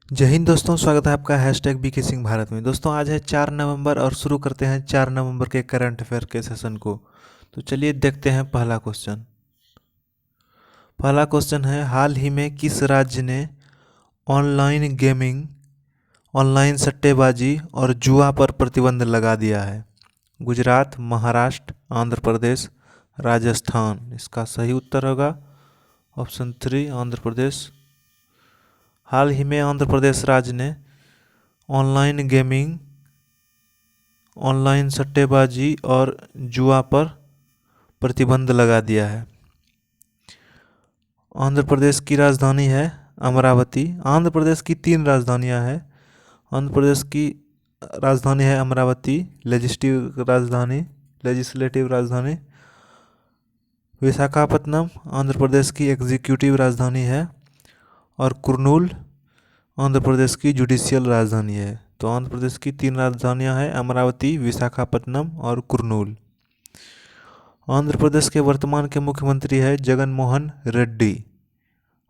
जय हिंद दोस्तों, स्वागत है आपका हैशटैग बीके सिंह भारत में। दोस्तों आज है 4 नवंबर और शुरू करते हैं 4 नवंबर के करंट अफेयर के सेशन को। तो चलिए देखते हैं पहला क्वेश्चन। पहला क्वेश्चन है, हाल ही में किस राज्य ने ऑनलाइन गेमिंग, ऑनलाइन सट्टेबाजी और जुआ पर प्रतिबंध लगा दिया है? गुजरात, महाराष्ट्र, आंध्र प्रदेश, राजस्थान। इसका सही उत्तर होगा ऑप्शन 3 आंध्र प्रदेश। हाल ही में आंध्र प्रदेश राज्य ने ऑनलाइन गेमिंग, ऑनलाइन सट्टेबाजी और जुआ पर प्रतिबंध लगा दिया है। आंध्र प्रदेश की राजधानी है अमरावती। आंध्र प्रदेश की 3 राजधानियां हैं। आंध्र प्रदेश की राजधानी है अमरावती, लेजिस्लेटिव राजधानी। विशाखापत्तनम आंध्र प्रदेश की एग्जीक्यूटिव राजधानी है। और कुर्नूल आंध्र प्रदेश की जुडिशियल राजधानी है। तो आंध्र प्रदेश की 3 राजधानियां हैं, अमरावती, विशाखापत्तनम और कुर्नूल। आंध्र प्रदेश के वर्तमान के मुख्यमंत्री है जगन मोहन रेड्डी।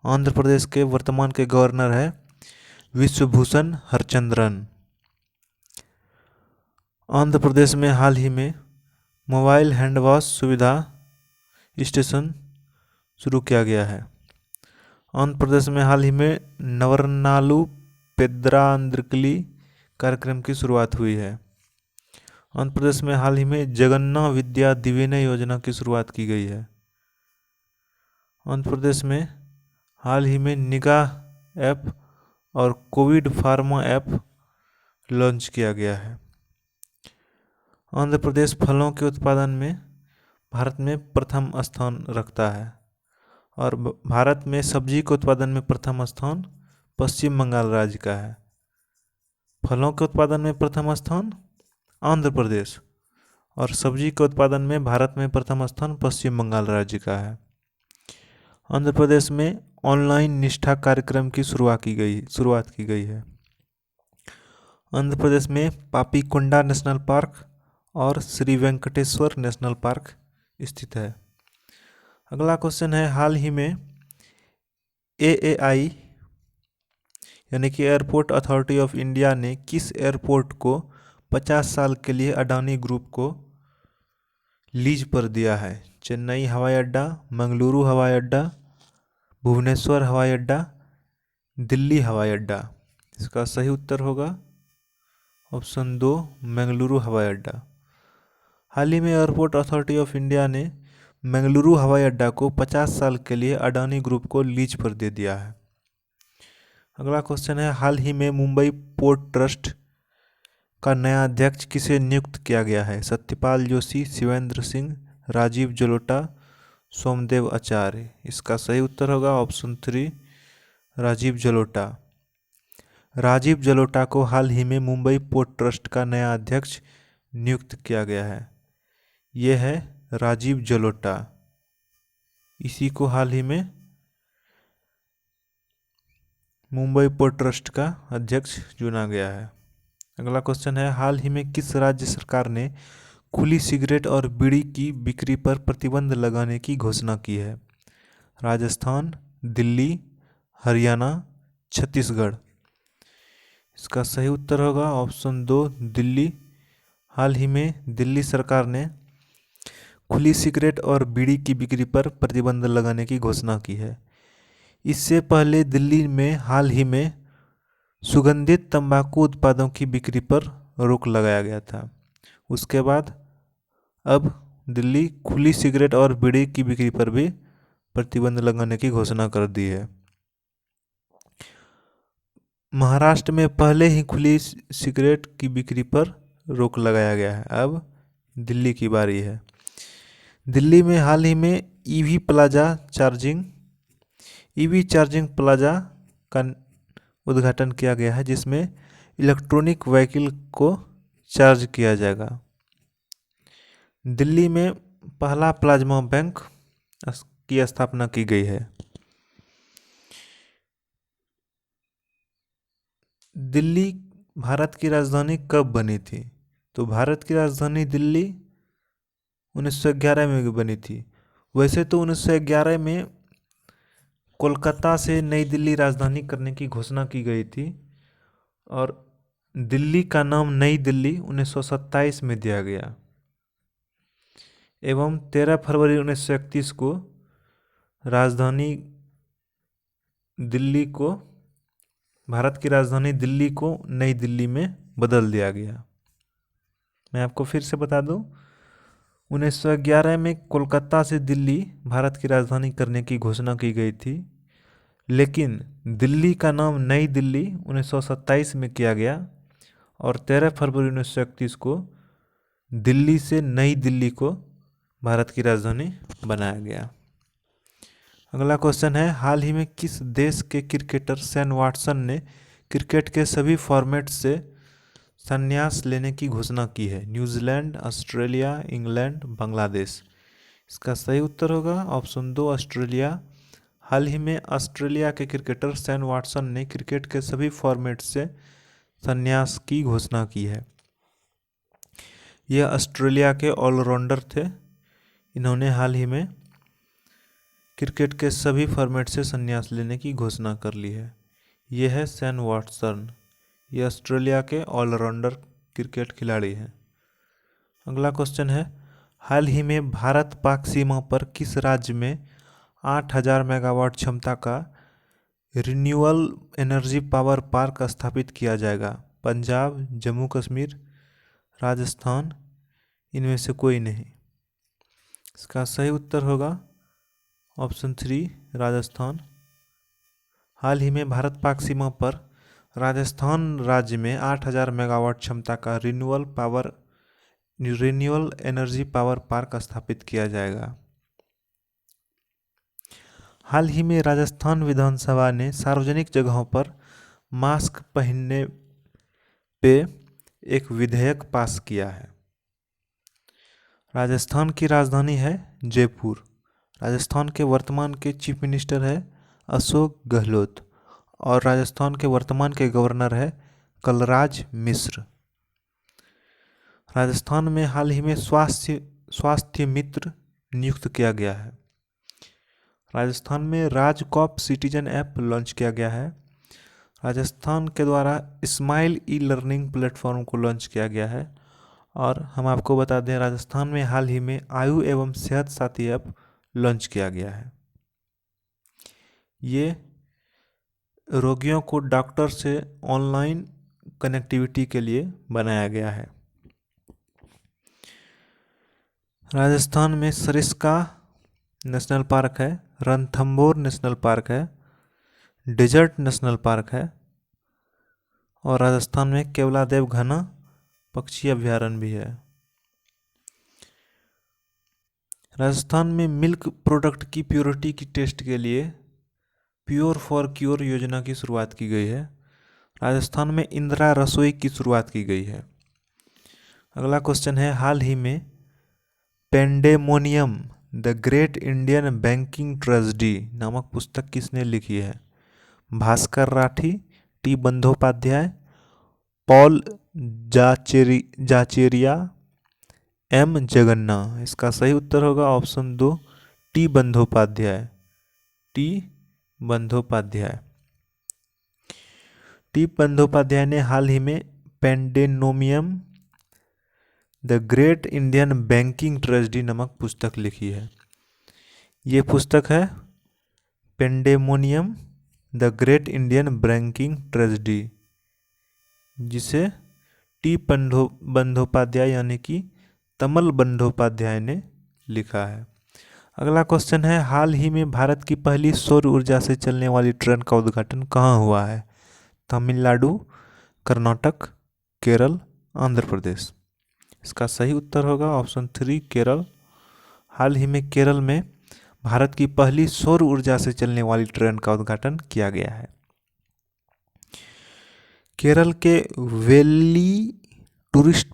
आंध्र प्रदेश के वर्तमान के गवर्नर है विश्वभूषण हरचंद्रन। आंध्र प्रदेश में हाल ही में मोबाइल हैंड वॉश सुविधा स्टेशन शुरू किया गया है। आंध्र प्रदेश में हाल ही में नवरनालू पेद्रांद्रकली कार्यक्रम की शुरुआत हुई है। आंध्र प्रदेश में हाल ही में जगन्ना विद्या दिवेना योजना की शुरुआत की गई है। आंध्र प्रदेश में हाल ही में निगाह ऐप और कोविड फार्मा ऐप लॉन्च किया गया है। आंध्र प्रदेश फलों के उत्पादन में भारत में प्रथम स्थान रखता है। और भारत में सब्जी के उत्पादन में प्रथम स्थान पश्चिम बंगाल राज्य का है। फलों के उत्पादन में प्रथम स्थान आंध्र प्रदेश और सब्जी के उत्पादन में भारत में प्रथम स्थान पश्चिम बंगाल राज्य का है। आंध्र प्रदेश में ऑनलाइन निष्ठा कार्यक्रम की शुरुआत की गई है। आंध्र प्रदेश में पापीकोंडा नेशनल पार्क और श्री वेंकटेश्वर नेशनल पार्क स्थित है। अगला क्वेश्चन है, हाल ही में एएआई यानी कि एयरपोर्ट अथॉरिटी ऑफ इंडिया ने किस एयरपोर्ट को 50 साल के लिए अडानी ग्रुप को लीज पर दिया है? चेन्नई हवाई अड्डा, मंगलुरु हवाई अड्डा, भुवनेश्वर हवाई अड्डा, दिल्ली हवाई अड्डा। इसका सही उत्तर होगा ऑप्शन 2 मंगलुरु हवाई अड्डा। हाल ही में एयरपोर्ट अथॉरिटी ऑफ इंडिया ने मंगलुरु हवाई अड्डा को 50 साल के लिए अडानी ग्रुप को लीज पर दे दिया है। अगला क्वेश्चन है, हाल ही में मुंबई पोर्ट ट्रस्ट का नया अध्यक्ष किसे नियुक्त किया गया है? सत्यपाल जोशी, शिवेंद्र सिंह, राजीव जलोटा, सोमदेव आचार्य। इसका सही उत्तर होगा ऑप्शन 3 राजीव जलोटा। राजीव जलोटा को हाल ही में मुंबई पोर्ट ट्रस्ट का नया अध्यक्ष नियुक्त किया गया है। यह है राजीव जलोटा। इसी को हाल ही में मुंबई पोर्ट ट्रस्ट का अध्यक्ष चुना गया है। अगला क्वेश्चन है, हाल ही में किस राज्य सरकार ने खुली सिगरेट और बीड़ी की बिक्री पर प्रतिबंध लगाने की घोषणा की है? राजस्थान, दिल्ली, हरियाणा, छत्तीसगढ़। इसका सही उत्तर होगा ऑप्शन 2 दिल्ली। हाल ही में दिल्ली सरकार ने खुली सिगरेट और बीड़ी की बिक्री पर प्रतिबंध लगाने की घोषणा की है। इससे पहले दिल्ली में हाल ही में सुगंधित तंबाकू उत्पादों की बिक्री पर रोक लगाया गया था। उसके बाद अब दिल्ली खुली सिगरेट और बीड़ी की बिक्री पर भी प्रतिबंध लगाने की घोषणा कर दी है। महाराष्ट्र में पहले ही खुली सिगरेट की बिक्री पर रोक लगाया गया है। अब दिल्ली की बारी है। दिल्ली में हाल ही में ईवी चार्जिंग प्लाजा का उद्घाटन किया गया है, जिसमें इलेक्ट्रॉनिक व्हीकल को चार्ज किया जाएगा। दिल्ली में पहला प्लाज्मा बैंक की स्थापना की गई है। दिल्ली भारत की राजधानी कब बनी थी? तो भारत की राजधानी दिल्ली 1911 में बनी थी। वैसे तो 1911 में कोलकाता से नई दिल्ली राजधानी करने की घोषणा की गई थी, और दिल्ली का नाम नई दिल्ली 1927 में दिया गया एवं 13 फरवरी 1931 को राजधानी दिल्ली को भारत की राजधानी दिल्ली को नई दिल्ली में बदल दिया गया। मैं आपको फिर से बता दूं, 1911 में कोलकाता से दिल्ली भारत की राजधानी करने की घोषणा की गई थी, लेकिन दिल्ली का नाम नई दिल्ली 1927 में किया गया और 13 फरवरी 1931 को दिल्ली से नई दिल्ली को भारत की राजधानी बनाया गया। अगला क्वेश्चन है, हाल ही में किस देश के क्रिकेटर शेन वाटसन ने क्रिकेट के सभी फॉर्मेट से संन्यास लेने की घोषणा की है? New Zealand, Australia, England, Bangladesh. इसका सही उत्तर होगा ऑप्शन 2 ऑस्ट्रेलिया। हाल ही में ऑस्ट्रेलिया के क्रिकेटर शेन वाटसन ने क्रिकेट के सभी फॉर्मेट से संन्यास की घोषणा की है। यह ऑस्ट्रेलिया के ऑलराउंडर थे। इन्होंने हाल ही में क्रिकेट के सभी फॉर्मेट से संन्यास लेने की घोषणा कर ली है। यह है शेन वाटसन। ये ऑस्ट्रेलिया के ऑलराउंडर क्रिकेट खिलाड़ी हैं। अगला क्वेश्चन है, हाल ही में भारत पाक सीमा पर किस राज्य में 8000 मेगावाट क्षमता का रिन्यूएबल एनर्जी पावर पार्क स्थापित किया जाएगा? पंजाब, जम्मू कश्मीर, राजस्थान, इनमें से कोई नहीं। इसका सही उत्तर होगा ऑप्शन 3 राजस्थान। हाल ही में भारत पाक सीमा पर राजस्थान राज्य में 8000 मेगावाट क्षमता का रिन्यूएबल एनर्जी पावर पार्क स्थापित किया जाएगा। हाल ही में राजस्थान विधानसभा ने सार्वजनिक जगहों पर मास्क पहनने पे एक विधेयक पास किया है। राजस्थान की राजधानी है जयपुर। राजस्थान के वर्तमान के चीफ मिनिस्टर है अशोक गहलोत और राजस्थान के वर्तमान के गवर्नर है कलराज मिश्र। राजस्थान में हाल ही में स्वास्थ्य मित्र नियुक्त किया गया है। राजस्थान में राजकॉप सिटीजन ऐप लॉन्च किया गया है। राजस्थान के द्वारा स्माइल ई लर्निंग प्लेटफॉर्म को लॉन्च किया गया है। और हम आपको बता दें, राजस्थान में हाल ही में आयु एवं सेहत साथी ऐप लॉन्च किया गया है। ये रोगियों को डॉक्टर से ऑनलाइन कनेक्टिविटी के लिए बनाया गया है। राजस्थान में सरिस्का नेशनल पार्क है, रणथंभौर नेशनल पार्क है, डेजर्ट नेशनल पार्क है और राजस्थान में केवलादेव घना पक्षी अभ्यारण्य भी है। राजस्थान में मिल्क प्रोडक्ट की प्योरिटी की टेस्ट के लिए प्योर फॉर क्योर योजना की शुरुआत की गई है। राजस्थान में इंदिरा रसोई की शुरुआत की गई है। अगला क्वेश्चन है, हाल ही में Pandemonium the Great Indian Banking Tragedy नामक पुस्तक किसने लिखी है? भास्कर राठी, टी बंदोपाध्याय, पॉल जाचेरिया, एम जगन्ना। इसका सही उत्तर होगा option 2 T Bandopadhyay. T Bandopadhyay T Bandopadhyay ने हाल ही में Pandemonium the Great Indian Banking Tragedy नामक पुस्तक लिखी है। ये पुस्तक है Pandemonium the Great Indian Banking Tragedy, जिसे टी बंदोपाध्याय यानी कि तमल बंदोपाध्याय ने लिखा है। अगला क्वेश्चन है, हाल ही में भारत की पहली सौर ऊर्जा से चलने वाली ट्रेन का उद्घाटन कहाँ हुआ है? तमिलनाडु, कर्नाटक, केरल, आंध्र प्रदेश। इसका सही उत्तर होगा ऑप्शन 3 केरल। हाल ही में केरल में भारत की पहली सौर ऊर्जा से चलने वाली ट्रेन का उद्घाटन किया गया है। केरल के वैली टूरिस्ट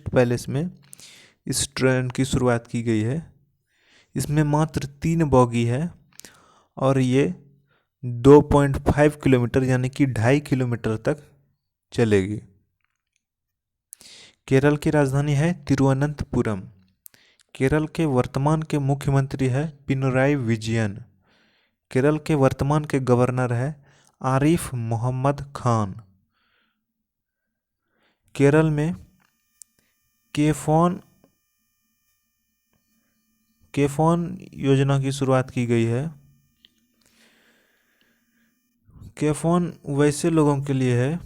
पैलेस में इस ट्रेन की शुरुआत की गई है। इसमें मात्र 3 बोगी है और ये 2.5 किलोमीटर यानी कि 2.5 किलोमीटर तक चलेगी। केरल की राजधानी है तिरुवनंतपुरम। केरल के वर्तमान के मुख्यमंत्री है पिनराई विजयन। केरल के वर्तमान के गवर्नर है आरिफ मोहम्मद खान। केरल में केफोन योजना की शुरुआत की गई है। केफोन वैसे लोगों के लिए है,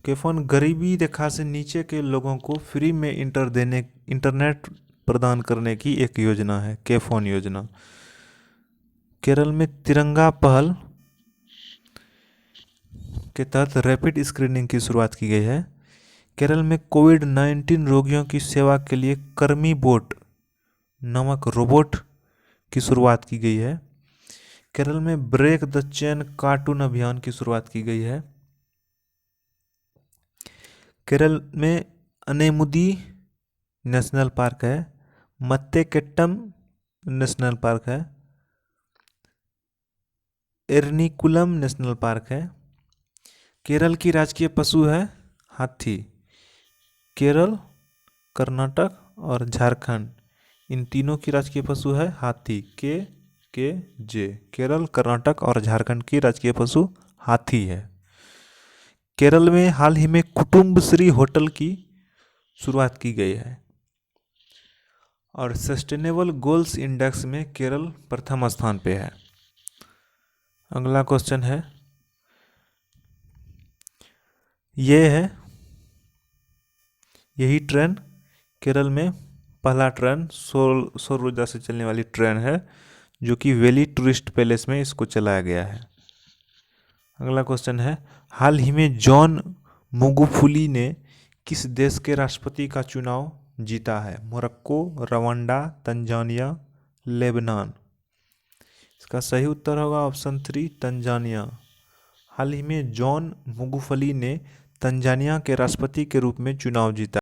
केफोन गरीबी रेखा से नीचे के लोगों को फ्री में इंटरनेट प्रदान करने की एक योजना है, केफोन योजना। केरल में तिरंगा पहल के तहत रैपिड स्क्रीनिंग की शुरुआत की गई है। केरल में कोविड-19 रोगियों की सेवा के लिए कर्मी बोट नामक रोबोट की शुरुआत की गई है। केरल में ब्रेक द चेन कार्टून अभियान की शुरुआत की गई है। केरल में अनेमुदी नेशनल पार्क है। मत्तेकेट्टम नेशनल पार्क है। एर्निकुलम नेशनल पार्क है। केरल की राजकीय पशु है हाथी। केरल, कर्नाटक और झारखंड, इन तीनों की राजकीय पशु है हाथी। के जे। केरल, कर्नाटक और झारखंड की राजकीय पशु हाथी है। केरल में हाल ही में कुटुम्बश्री होटल की शुरुआत की गई है। और सस्टेनेबल गोल्स इंडेक्स में केरल प्रथम स्थान पे है। अगला क्वेश्चन है, यही ट्रेन केरल में पहला ट्रेन सौर ऊर्जा से चलने वाली ट्रेन है, जो कि वैली टूरिस्ट पैलेस में इसको चलाया गया है। अगला क्वेश्चन है, हाल ही में जॉन मुगुफुली ने किस देश के राष्ट्रपति का चुनाव जीता है? Morocco, Rwanda, Tanzania, Lebanon. इसका सही उत्तर होगा ऑप्शन 3, तंजानिया। हाल ही में जॉन मुगुफली ने तंजानिया के राष्ट्रपति के रूप में चुनाव जीता।